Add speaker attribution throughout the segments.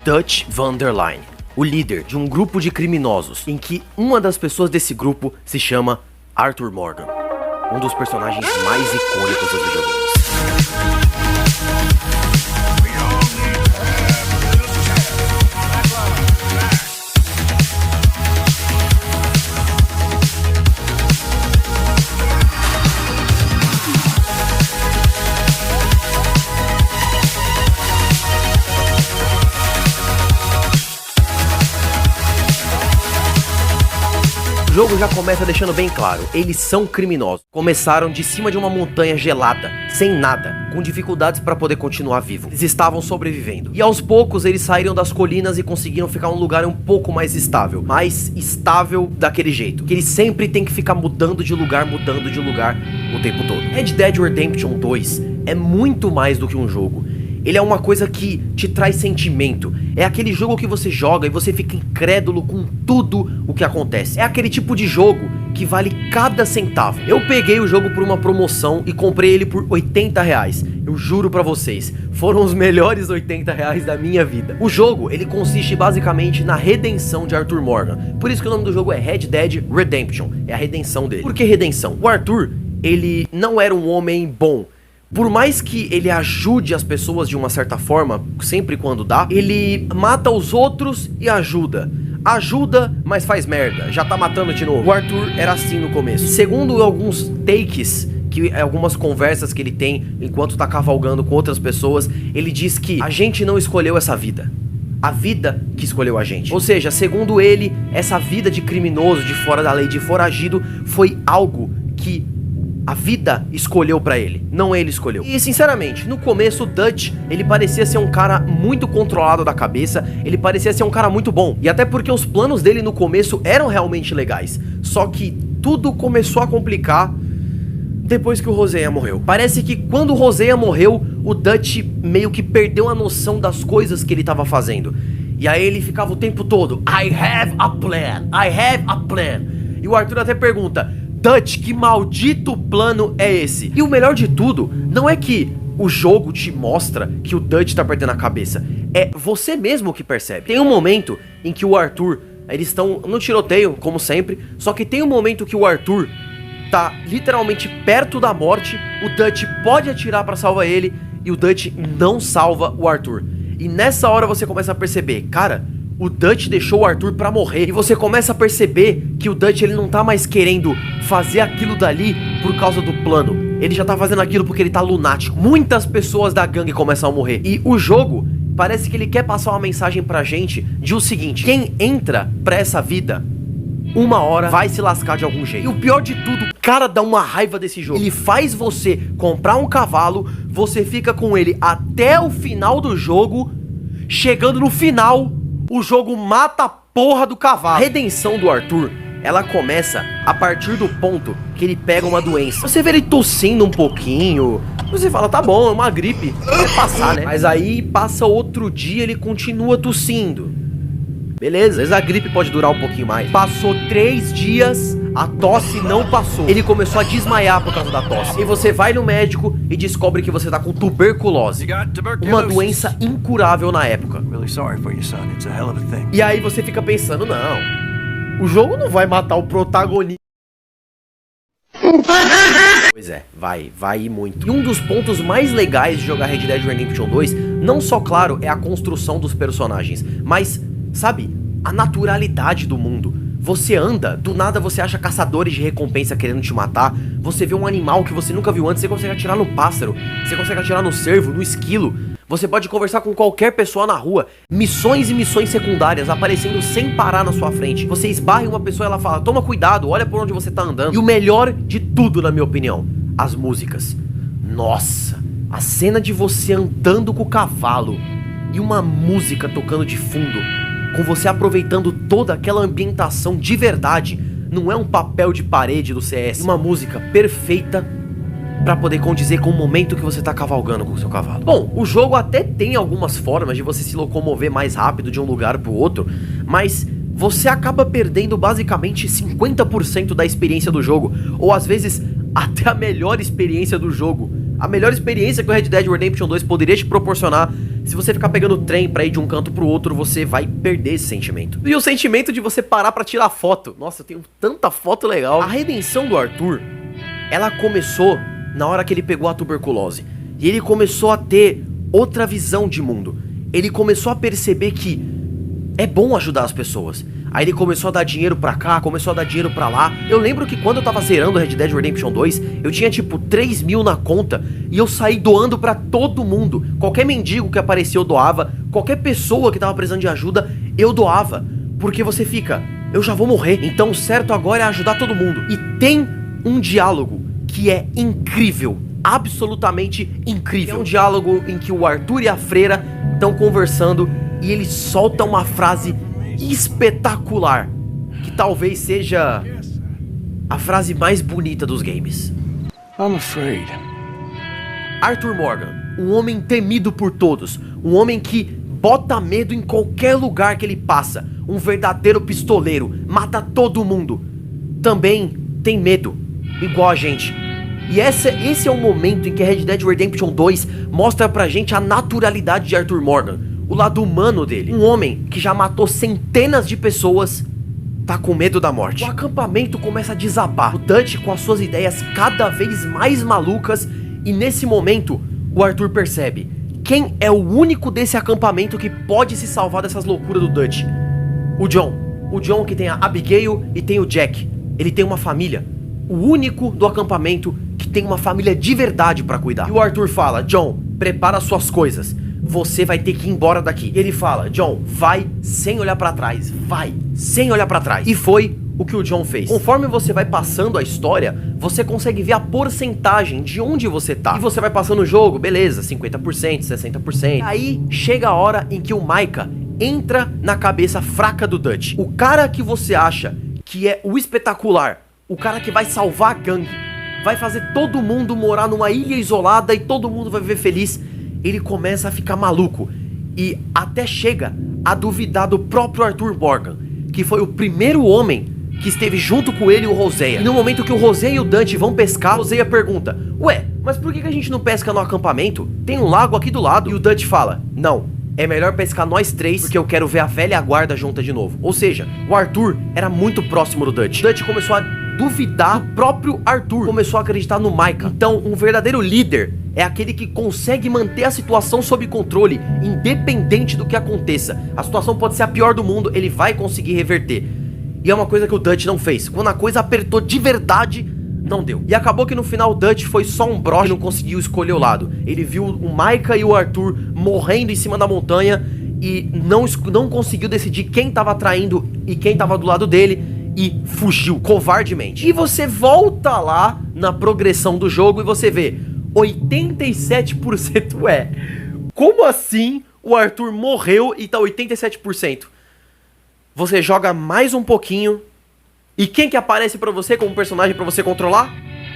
Speaker 1: Dutch van der Linde, o líder de um grupo de criminosos, em que uma das pessoas desse grupo se chama Arthur Morgan, um dos personagens mais icônicos dos videogames. O jogo já começa deixando bem claro, eles são criminosos. Começaram de cima de uma montanha gelada, sem nada, com dificuldades para poder continuar vivo. Eles estavam sobrevivendo. E aos poucos eles saíram das colinas e conseguiram ficar em um lugar um pouco mais estável. Mais estável daquele jeito, que eles sempre tem que ficar mudando de lugar o tempo todo. Red Dead Redemption 2 é muito mais do que um jogo. Ele é uma coisa que te traz sentimento. É aquele jogo que você joga e você fica incrédulo com tudo o que acontece. É aquele tipo de jogo que vale cada centavo. Eu peguei o jogo por uma promoção e comprei ele por R$80. Eu juro pra vocês, foram os melhores R$80 da minha vida. O jogo, ele consiste basicamente na redenção de Arthur Morgan. Por isso que o nome do jogo é Red Dead Redemption. É a redenção dele. Por que redenção? O Arthur, ele não era um homem bom. Por mais que ele ajude as pessoas de uma certa forma, sempre quando dá, ele mata os outros e ajuda. Ajuda, mas faz merda, já tá matando de novo. O Arthur era assim no começo. Segundo alguns takes, algumas conversas que ele tem enquanto tá cavalgando com outras pessoas, ele diz que a gente não escolheu essa vida. A vida que escolheu a gente. Ou seja, segundo ele, essa vida de criminoso, de fora da lei, de foragido, foi algo que a vida escolheu pra ele, não ele escolheu. E sinceramente, no começo o Dutch, ele parecia ser um cara muito controlado da cabeça, ele parecia ser um cara muito bom. E até porque os planos dele no começo eram realmente legais. Só que tudo começou a complicar depois que o Hosea morreu. Parece que quando o Hosea morreu, o Dutch meio que perdeu a noção das coisas que ele tava fazendo. E aí ele ficava o tempo todo, I have a plan, I have a plan. E o Arthur até pergunta, Dutch, que maldito plano é esse? E o melhor de tudo, não é que o jogo te mostra que o Dutch tá perdendo a cabeça. É você mesmo que percebe. Tem um momento em que o Arthur, eles estão no tiroteio, como sempre. Só que tem um momento que o Arthur tá literalmente perto da morte. O Dutch pode atirar pra salvar ele e o Dutch não salva o Arthur. E nessa hora você começa a perceber, cara, o Dutch deixou o Arthur pra morrer. E você começa a perceber que o Dutch, ele não tá mais querendo fazer aquilo dali por causa do plano. Ele já tá fazendo aquilo porque ele tá lunático. Muitas pessoas da gangue começam a morrer. E o jogo, parece que ele quer passar uma mensagem pra gente de o seguinte: quem entra pra essa vida, uma hora vai se lascar de algum jeito. E o pior de tudo, o cara dá uma raiva desse jogo. Ele faz você comprar um cavalo, você fica com ele até o final do jogo. Chegando no final, o jogo mata a porra do cavalo. A redenção do Arthur, ela começa a partir do ponto que ele pega uma doença. Você vê ele tossindo um pouquinho, você fala, tá bom, é uma gripe, vai passar, né? Mas aí passa outro dia, ele continua tossindo. Beleza, às vezes a gripe pode durar um pouquinho mais. Passou 3 dias, a tosse não passou. Ele começou a desmaiar por causa da tosse. E você vai no médico e descobre que você tá com tuberculose. Uma doença incurável na época. E aí você fica pensando, não, o jogo não vai matar o protagonista. Pois é, vai ir muito. E um dos pontos mais legais de jogar Red Dead Redemption 2, não só, claro, é a construção dos personagens, mas, sabe, a naturalidade do mundo. Você anda, do nada você acha caçadores de recompensa querendo te matar. Você vê um animal que você nunca viu antes, você consegue atirar no pássaro, você consegue atirar no cervo, no esquilo. Você pode conversar com qualquer pessoa na rua. Missões e missões secundárias aparecendo sem parar na sua frente. Você esbarra em uma pessoa e ela fala, toma cuidado, olha por onde você tá andando. E o melhor de tudo, na minha opinião, as músicas. Nossa, a cena de você andando com o cavalo e uma música tocando de fundo, com você aproveitando toda aquela ambientação de verdade. Não é um papel de parede do CS. Uma música perfeita pra poder condizer com o momento que você tá cavalgando com o seu cavalo. Bom, o jogo até tem algumas formas de você se locomover mais rápido de um lugar pro outro, mas você acaba perdendo basicamente 50% da experiência do jogo, ou às vezes até a melhor experiência do jogo. A melhor experiência que o Red Dead Redemption 2 poderia te proporcionar Se você ficar pegando trem pra ir de um canto pro outro, você vai perder esse sentimento. E o sentimento de você parar pra tirar foto. Nossa, eu tenho tanta foto legal. A redenção do Arthur, ela começou na hora que ele pegou a tuberculose. E ele começou a ter outra visão de mundo. Ele começou a perceber que é bom ajudar as pessoas. Aí ele começou a dar dinheiro pra cá, começou a dar dinheiro pra lá. Eu lembro que quando eu tava zerando Red Dead Redemption 2, eu tinha tipo 3 mil na conta e eu saí doando pra todo mundo. Qualquer mendigo que aparecia eu doava, qualquer pessoa que tava precisando de ajuda, eu doava. Porque você fica, eu já vou morrer, então o certo agora é ajudar todo mundo. E tem um diálogo que é incrível, absolutamente incrível. É um diálogo em que o Arthur e a freira estão conversando e ele solta uma frase espetacular, que talvez seja a frase mais bonita dos games.
Speaker 2: I'm afraid.
Speaker 1: Arthur Morgan, um homem temido por todos, um homem que bota medo em qualquer lugar que ele passa, um verdadeiro pistoleiro, mata todo mundo, também tem medo, igual a gente. E esse é o momento em que Red Dead Redemption 2 mostra pra gente a naturalidade de Arthur Morgan, o lado humano dele. Um homem que já matou centenas de pessoas tá com medo da morte. O acampamento começa a desabar, o Dutch com as suas ideias cada vez mais malucas, e nesse momento o Arthur percebe quem é o único desse acampamento que pode se salvar dessas loucuras do Dutch. O John que tem a Abigail e tem o Jack. Ele tem uma família, o único do acampamento que tem uma família de verdade pra cuidar. E o Arthur fala, John, prepara suas coisas, você vai ter que ir embora daqui. E ele fala, John, vai sem olhar pra trás, vai sem olhar pra trás. E foi o que o John fez. Conforme você vai passando a história, você consegue ver a porcentagem de onde você tá. E você vai passando o jogo, beleza, 50%, 60%. Aí chega a hora em que o Micah entra na cabeça fraca do Dutch. O cara que você acha que é o espetacular, o cara que vai salvar a gangue, vai fazer todo mundo morar numa ilha isolada e todo mundo vai viver feliz, ele começa a ficar maluco e até chega a duvidar do próprio Arthur Morgan, que foi o primeiro homem que esteve junto com ele e o Hosea. E no momento que o Hosea e o Dante vão pescar, o Hosea pergunta, ué, mas por que a gente não pesca no acampamento? Tem um lago aqui do lado. E o Dante fala, não, é melhor pescar nós três, porque eu quero ver a velha guarda junta de novo. Ou seja, o Arthur era muito próximo do Dutch. O Dutch começou a duvidar do próprio Arthur, começou a acreditar no Micah. Então, um verdadeiro líder é aquele que consegue manter a situação sob controle, independente do que aconteça. A situação pode ser a pior do mundo, ele vai conseguir reverter. E é uma coisa que o Dutch não fez. Quando a coisa apertou de verdade, não deu. E acabou que no final o Dutch foi só um broche e não conseguiu escolher o lado. Ele viu o Micah e o Arthur morrendo em cima da montanha e não conseguiu decidir quem tava traindo e quem tava do lado dele e fugiu covardemente. E você volta lá na progressão do jogo e você vê 87%. Ué, como assim o Arthur morreu e tá 87%? Você joga mais um pouquinho e quem que aparece pra você como personagem pra você controlar?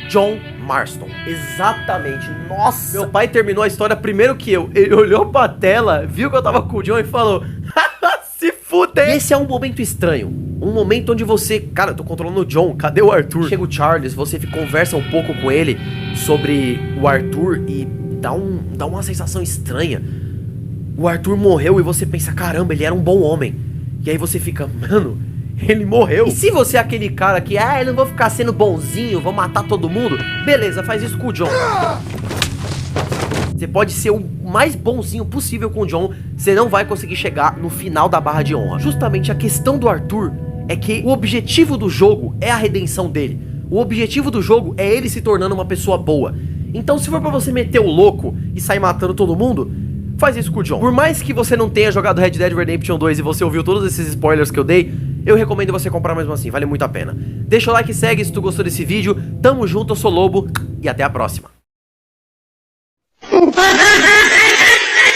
Speaker 1: John Marston. Exatamente. Nossa, meu pai terminou a história primeiro que eu. Ele olhou pra tela, viu que eu tava com o John e falou, se fuder. E esse é um momento estranho, um momento onde você, cara, eu tô controlando o John, cadê o Arthur? Chega o Charles, você conversa um pouco com ele sobre o Arthur e dá uma sensação estranha. O Arthur morreu e você pensa, caramba, ele era um bom homem. E aí você fica, mano, ele morreu. E se você é aquele cara que, eu não vou ficar sendo bonzinho, vou matar todo mundo, beleza, faz isso com o John. Você pode ser o mais bonzinho possível com o John, você não vai conseguir chegar no final da barra de honra. Justamente a questão do Arthur é que o objetivo do jogo é a redenção dele. O objetivo do jogo é ele se tornando uma pessoa boa. Então se for pra você meter o louco e sair matando todo mundo, faz isso com o John. Por mais que você não tenha jogado Red Dead Redemption 2 e você ouviu todos esses spoilers que eu dei, eu recomendo você comprar mesmo assim, vale muito a pena. Deixa o like e segue se tu gostou desse vídeo. Tamo junto, eu sou Lobo e até a próxima.